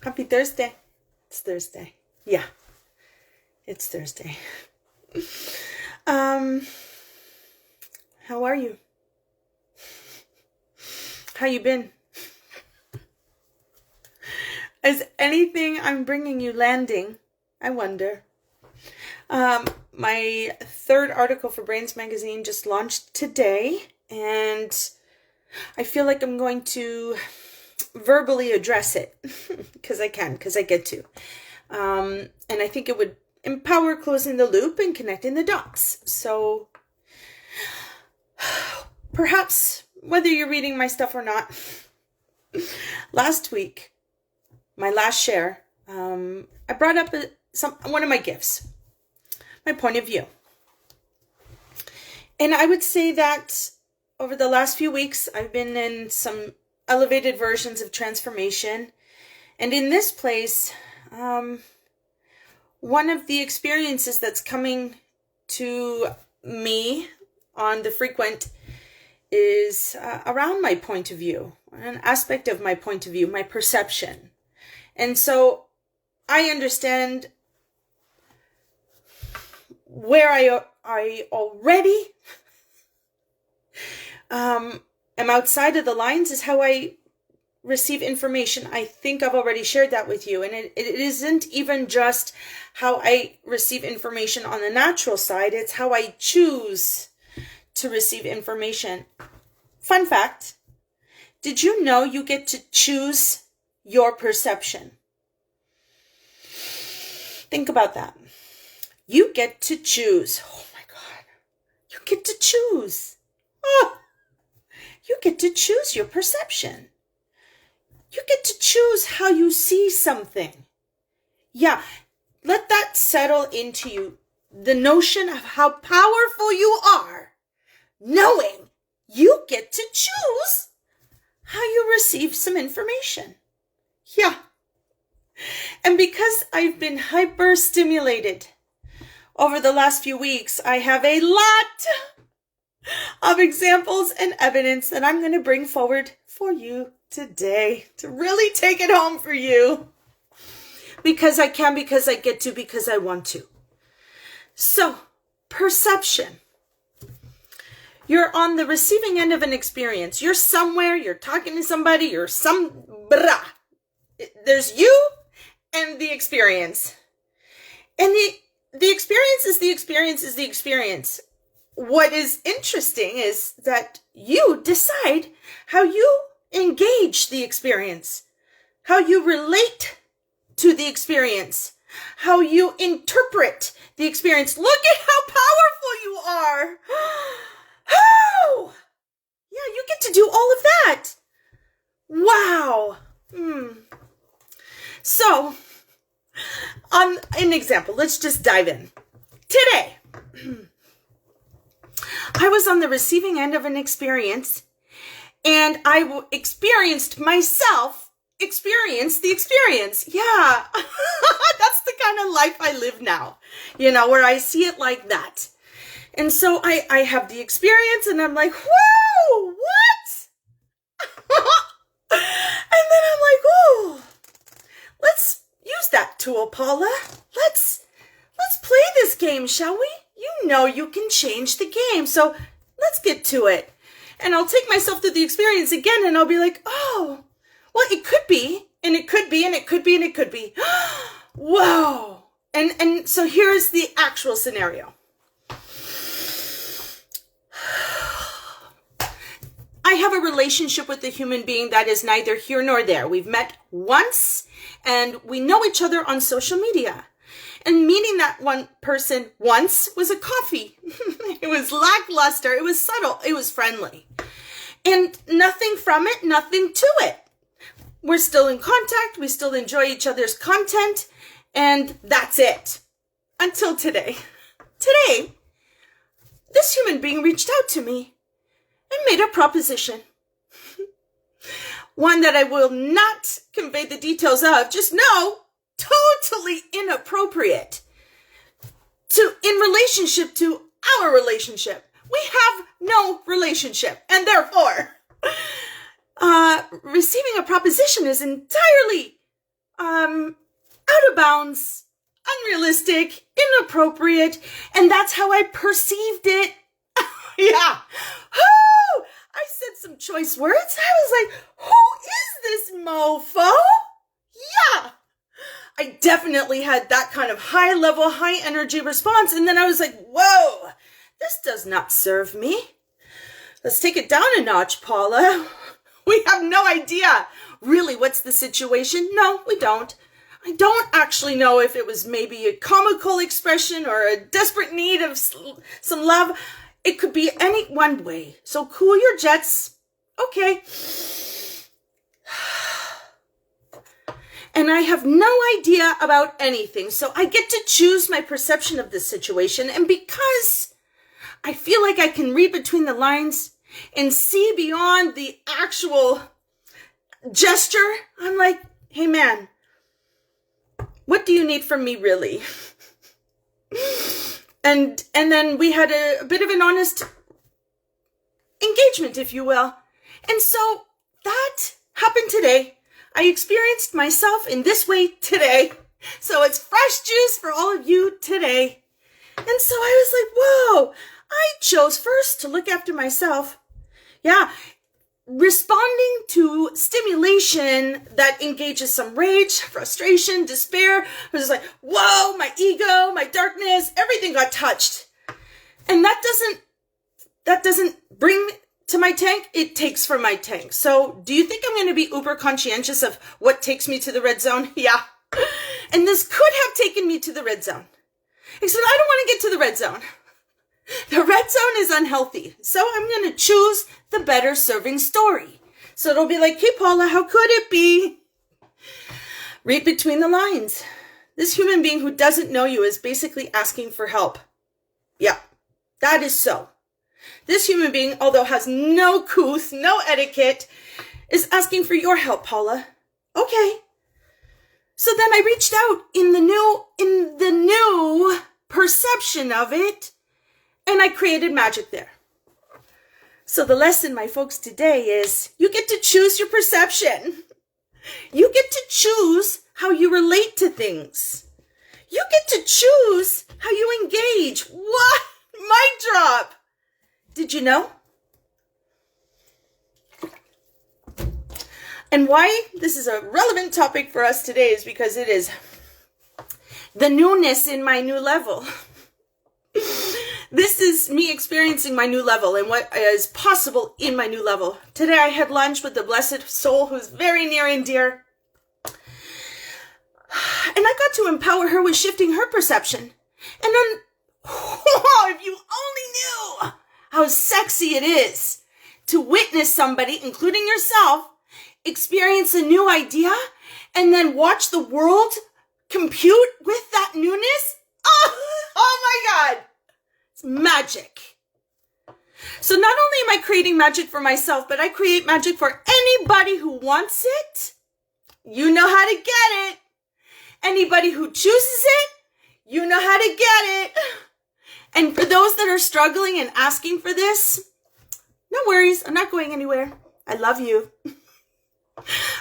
Happy Thursday. It's Thursday. Yeah, it's Thursday. How are you? How you been? Is anything I'm bringing you landing? I wonder. My third article for Brains Magazine just launched today, and I feel like I'm going to verbally address it because I get to. And I think it would empower closing the loop and connecting the dots. So perhaps whether you're reading my stuff or not, last week, my last share, I brought up one of my gifts, my point of view. And I would say that over the last few weeks, I've been in some elevated versions of transformation. And in this place, one of the experiences that's coming to me on the frequent is around my point of view, an aspect of my point of view, my perception. And so I understand where I already am outside of the lines is how I receive information. I think I've already shared that with you. And it isn't even just how I receive information on the natural side. It's how I choose to receive information. Fun fact. Did you know you get to choose your perception? Think about that. You get to choose. Oh my God. You get to choose. Oh, you get to choose your perception. You get to choose how you see something. Yeah, let that settle into you. The notion of how powerful you are, knowing you get to choose how you receive some information. Yeah. And because I've been hyper-stimulated over the last few weeks, I have a lot of examples and evidence that I'm going to bring forward for you today to really take it home for you. Because I can, because I get to, because I want to. So, perception. You're on the receiving end of an experience. You're somewhere, you're talking to somebody, there's you and the experience. And the experience is the experience is the experience. What is interesting is that you decide how you engage the experience, how you relate to the experience, how you interpret the experience. Look at how powerful you are. Oh, yeah, you get to do all of that. Wow. So, on an example, let's just dive in. Today, I was on the receiving end of an experience, and I experienced myself experience the experience. Yeah, that's the kind of life I live now, where I see it like that. And so I have the experience, and I'm like, whoa, what? And then I'm like, oh, let's use that tool, Paula. Let's play this game, shall we? You know you can change the game, so let's get to it. And I'll take myself through the experience again, and I'll be like, oh, well, it could be, and it could be, and it could be, and it could be. Whoa. And so here's the actual scenario. I have a relationship with a human being that is neither here nor there. We've met once, and we know each other on social media. And meeting that one person once was a coffee. It was lackluster. It was subtle. It was friendly. And nothing from it, nothing to it. We're still in contact. We still enjoy each other's content. And that's it. Until today. Today, this human being reached out to me and made a proposition. One that I will not convey the details of. Just know, totally inappropriate in relationship to our relationship. We have no relationship, and therefore, receiving a proposition is entirely out of bounds, unrealistic, inappropriate, and that's how I perceived it. Yeah. Whoo! I said some choice words. I was like, who is this mofo? Yeah. I definitely had that kind of high level, high energy response. And then I was like, whoa, this does not serve me. Let's take it down a notch, Paula. We have no idea really what's the situation. No, we don't. I don't actually know if it was maybe a comical expression or a desperate need of some love. It could be any one way. So cool your jets. Okay. And I have no idea about anything. So I get to choose my perception of this situation. And because I feel like I can read between the lines and see beyond the actual gesture, I'm like, hey man, what do you need from me really? And then we had a bit of an honest engagement, if you will. And so that happened today. I experienced myself in this way today. So it's fresh juice for all of you today. And so I was like, whoa, I chose first to look after myself. Yeah. Responding to stimulation that engages some rage, frustration, despair. I was just like, whoa, my ego, my darkness, everything got touched. And that doesn't bring to my tank, it takes from my tank. So do you think I'm going to be uber conscientious of what takes me to the red zone? Yeah. And this could have taken me to the red zone. Except I don't want to get to the red zone. The red zone is unhealthy. So I'm going to choose the better serving story. So it'll be like, hey, Paula, how could it be? Read between the lines. This human being who doesn't know you is basically asking for help. Yeah, that is so. This human being, although has no couth, no etiquette, is asking for your help, Paula. Okay. So then I reached out in the new perception of it, and I created magic there. So the lesson, my folks, today is you get to choose your perception. You get to choose how you relate to things. You get to choose how you engage. What? Mic drop. Did you know? And why this is a relevant topic for us today is because it is the newness in my new level. This is me experiencing my new level and what is possible in my new level. Today I had lunch with the blessed soul who's very near and dear. And I got to empower her with shifting her perception. And then, if you only knew how sexy it is to witness somebody, including yourself, experience a new idea and then watch the world compute with that newness. Oh my God. It's magic. So not only am I creating magic for myself, but I create magic for anybody who wants it. You know how to get it. Anybody who chooses it, you know how to get it. And for those that are struggling and asking for this, no worries. I'm not going anywhere. I love you.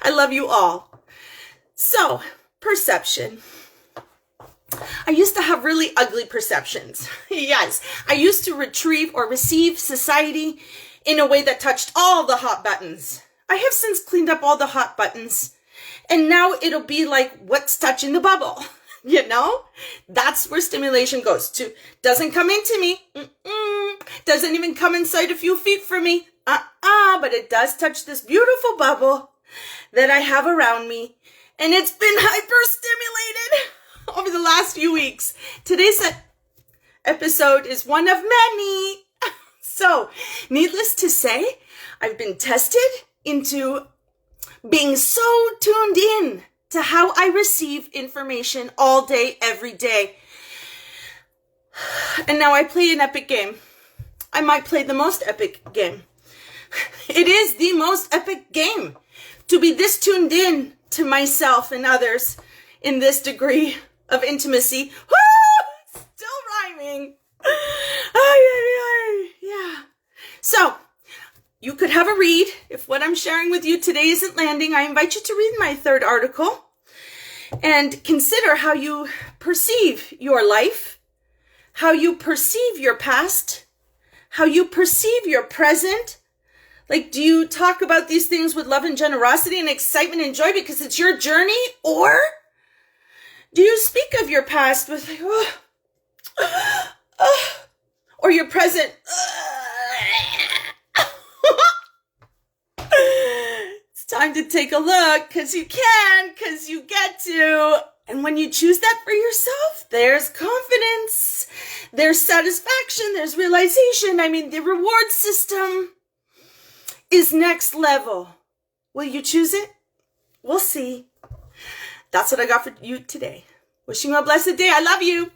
I love you all. So, perception. I used to have really ugly perceptions. Yes, I used to retrieve or receive society in a way that touched all the hot buttons. I have since cleaned up all the hot buttons. And now it'll be like, what's touching the bubble? You know, that's where stimulation goes to. Doesn't come into me. Doesn't even come inside a few feet from me. But it does touch this beautiful bubble that I have around me. And it's been hyper-stimulated over the last few weeks. Today's episode is one of many. So, needless to say, I've been tested into being so tuned in to how I receive information all day, every day. And now I play an epic game. I might play the most epic game. It is the most epic game to be this tuned in to myself and others in this degree of intimacy. Woo! Still rhyming. Yeah. So, you could have a read. If what I'm sharing with you today isn't landing, I invite you to read my third article and consider how you perceive your life, how you perceive your past, how you perceive your present. Like, do you talk about these things with love and generosity and excitement and joy because it's your journey? Or do you speak of your past with like, or your present? It's time to take a look because you can, because you get to. And when you choose that for yourself, there's confidence, there's satisfaction, there's realization. I mean, the reward system is next level. Will you choose it? We'll see. That's what I got for you today. Wishing you a blessed day. I love you.